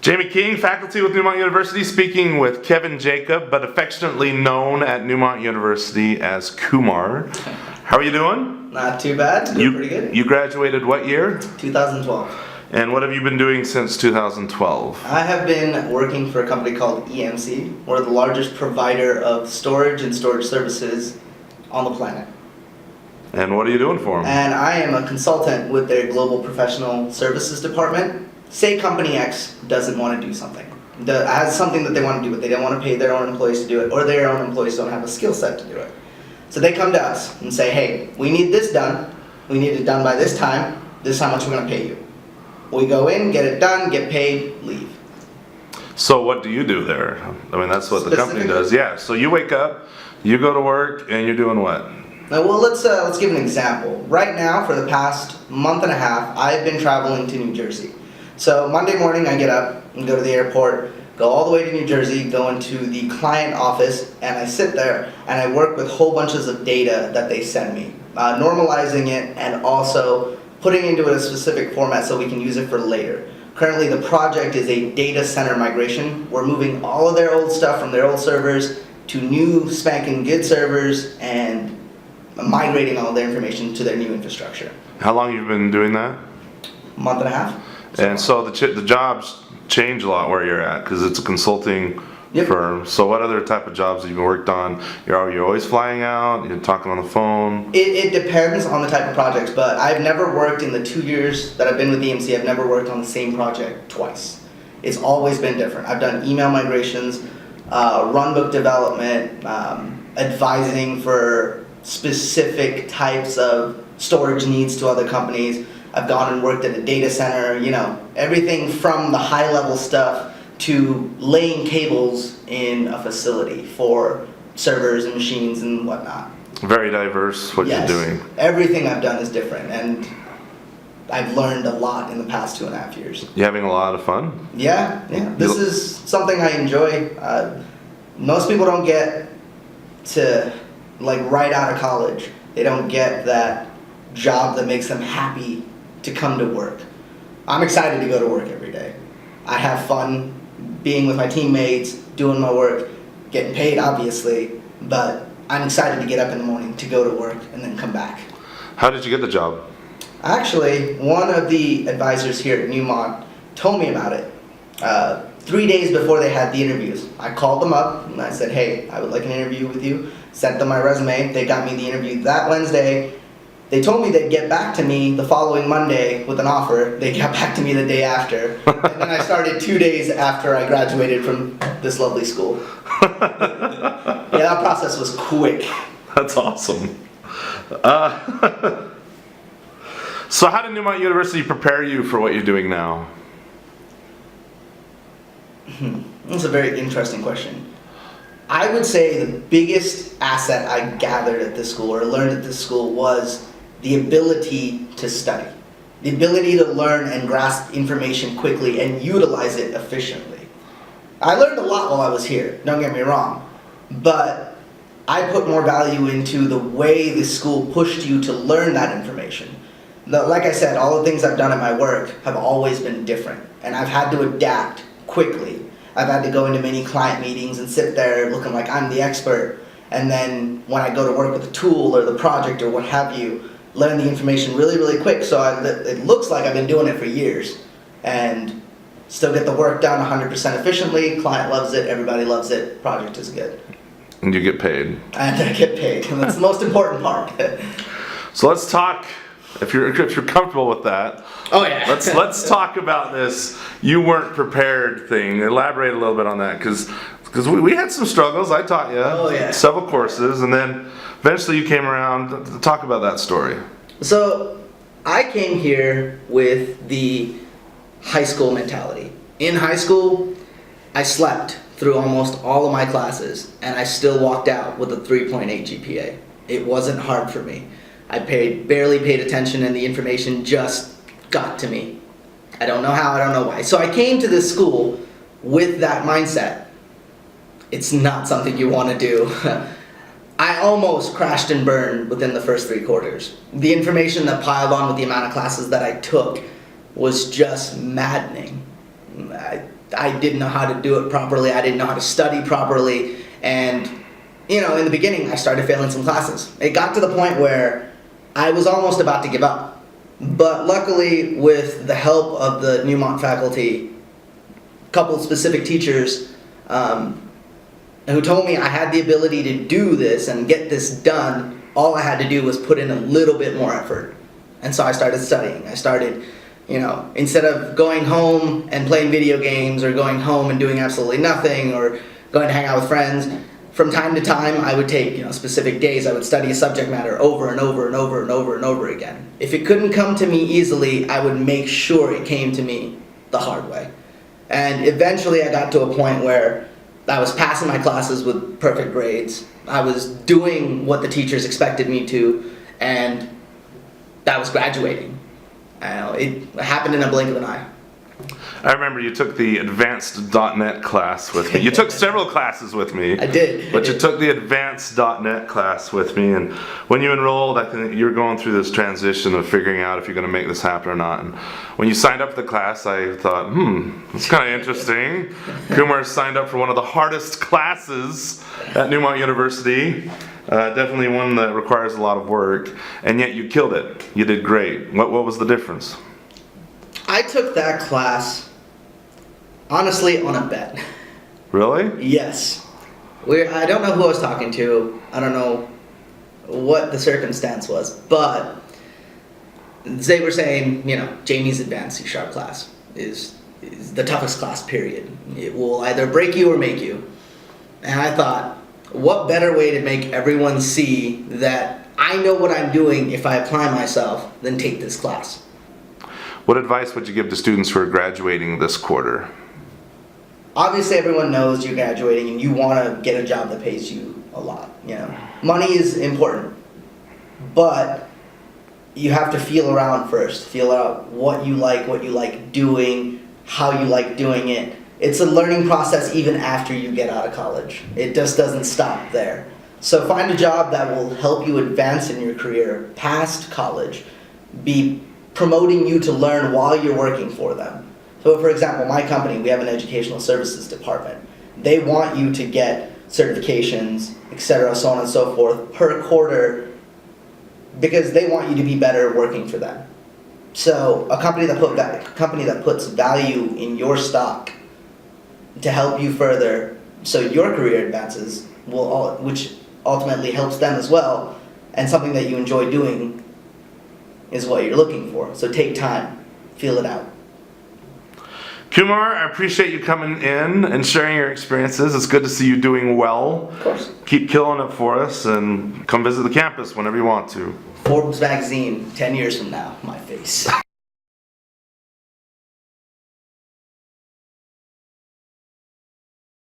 Jamie King, faculty with Neumont University, speaking with Kevin Jacob, but affectionately known at Neumont University as Kumar. How are you doing? Not too bad. Doing pretty good. You graduated what year? 2012. And what have you been doing since 2012? I have been working for a company called EMC. We're the largest provider of storage and storage services on the planet. And what are you doing for them? And I am a consultant with their global professional services department. Say company X doesn't want to do something. Has something that they want to do, but they don't want to pay their own employees to do it, or their own employees don't have a skill set to do it. So they come to us and say, hey, we need this done. We need it done by this time. This is how much we're going to pay you. We go in, get it done, get paid, leave. So what do you do there? I mean, that's what the company does. Yeah, so you wake up, you go to work, and you're doing what? Well, let's give an example. Right now, for the past month and a half, I've been traveling to New Jersey. So Monday morning, I get up and go to the airport, go all the way to New Jersey, go into the client office, and I sit there and I work with whole bunches of data that they send me, normalizing it and also putting into a specific format so we can use it for later. Currently, the project is a data center migration. We're moving all of their old stuff from their old servers to new spanking good servers and migrating all their information to their new infrastructure. How long have you been doing that? Month and a half. And so the jobs change a lot where you're at because it's a consulting firm. So what other type of jobs have you worked on? Are you always flying out? You're talking on the phone? It depends on the type of projects, but I've never worked in the 2 years that I've been with EMC, I've never worked on the same project twice. It's always been different. I've done email migrations, runbook development, advising for specific types of storage needs to other companies. I've gone and worked at a data center, everything from the high level stuff to laying cables in a facility for servers and machines and whatnot. Very diverse what you're doing. Everything I've done is different, and I've learned a lot in the past 2.5 years. You having a lot of fun? Yeah. This is something I enjoy. Most people don't get to, right out of college, they don't get that job that makes them happy to come to work. I'm excited to go to work every day. I have fun being with my teammates, doing my work, getting paid obviously, but I'm excited to get up in the morning to go to work and then come back. How did you get the job? Actually, one of the advisors here at Newmont told me about it 3 days before they had the interviews. I called them up and I said, hey, I would like an interview with you. Sent them my resume. They got me the interview that Wednesday. They told me they'd get back to me the following Monday with an offer. They got back to me the day after. And then I started 2 days after I graduated from this lovely school. Yeah, that process was quick. That's awesome. So how did Neumont University prepare you for what you're doing now? That's a very interesting question. I would say the biggest asset I gathered at this school or learned at this school was the ability to study. The ability to learn and grasp information quickly and utilize it efficiently. I learned a lot while I was here, don't get me wrong, but I put more value into the way the school pushed you to learn that information. Like I said, all the things I've done at my work have always been different, and I've had to adapt quickly. I've had to go into many client meetings and sit there looking like I'm the expert, and then when I go to work with a tool or the project or what have you, learn the information really, really quick. So it looks like I've been doing it for years and still get the work done 100% efficiently. Client loves it, everybody loves it, project is good. And you get paid. And I get paid, and that's the most important part. So let's talk, if you're comfortable with that. Oh yeah. Let's talk about this you weren't prepared thing. Elaborate a little bit on that, because we had some struggles. I taught you several courses, and then eventually you came around to talk about that story. So I came here with the high school mentality. In high school, I slept through almost all of my classes, and I still walked out with a 3.8 GPA. It wasn't hard for me. I barely paid attention, and the information just got to me. I don't know how, I don't know why. So I came to this school with that mindset. It's not something you want to do. I almost crashed and burned within the first 3 quarters. The information that piled on with the amount of classes that I took was just maddening. I didn't know how to do it properly. I didn't know how to study properly. And, you know, in the beginning, I started failing some classes. It got to the point where I was almost about to give up. But luckily, with the help of the Neumont faculty, a couple of specific teachers who told me I had the ability to do this and get this done, all I had to do was put in a little bit more effort. And so I started studying. I started, you know, instead of going home and playing video games or going home and doing absolutely nothing or going to hang out with friends, from time to time I would take, you know, specific days. I would study a subject matter over and over and over and over and over again. If it couldn't come to me easily, I would make sure it came to me the hard way. And eventually I got to a point where I was passing my classes with perfect grades. I was doing what the teachers expected me to, and I was graduating. It happened in a blink of an eye. I remember you took the advanced .NET class with me. You took several classes with me. I did. But you took the advanced .NET class with me, and when you enrolled, I think you were going through this transition of figuring out if you're going to make this happen or not. And when you signed up for the class, I thought, that's kind of interesting. Kumar signed up for one of the hardest classes at Neumont University. Definitely one that requires a lot of work, and yet you killed it. You did great. What was the difference? I took that class, honestly, on a bet. Really? Yes. I don't know who I was talking to. I don't know what the circumstance was, but they were saying, you know, Jamie's advanced C# class is the toughest class, period. It will either break you or make you. And I thought, what better way to make everyone see that I know what I'm doing if I apply myself than take this class? What advice would you give to students who are graduating this quarter? Obviously, everyone knows you're graduating and you want to get a job that pays you a lot. You know, money is important, but you have to feel around first. Feel out what you like doing, how you like doing it. It's a learning process even after you get out of college. It just doesn't stop there. So find a job that will help you advance in your career past college. Be promoting you to learn while you're working for them. So for example, my company, we have an educational services department. They want you to get certifications, etc., so on and so forth, per quarter, because they want you to be better working for them. So a company that puts value in your stock to help you further so your career advances, which ultimately helps them as well, and something that you enjoy doing is what you're looking for. So take time, feel it out. Kumar, I appreciate you coming in and sharing your experiences. It's good to see you doing well. Of course. Keep killing it for us, and come visit the campus whenever you want to. Forbes magazine, 10 years from now, my face.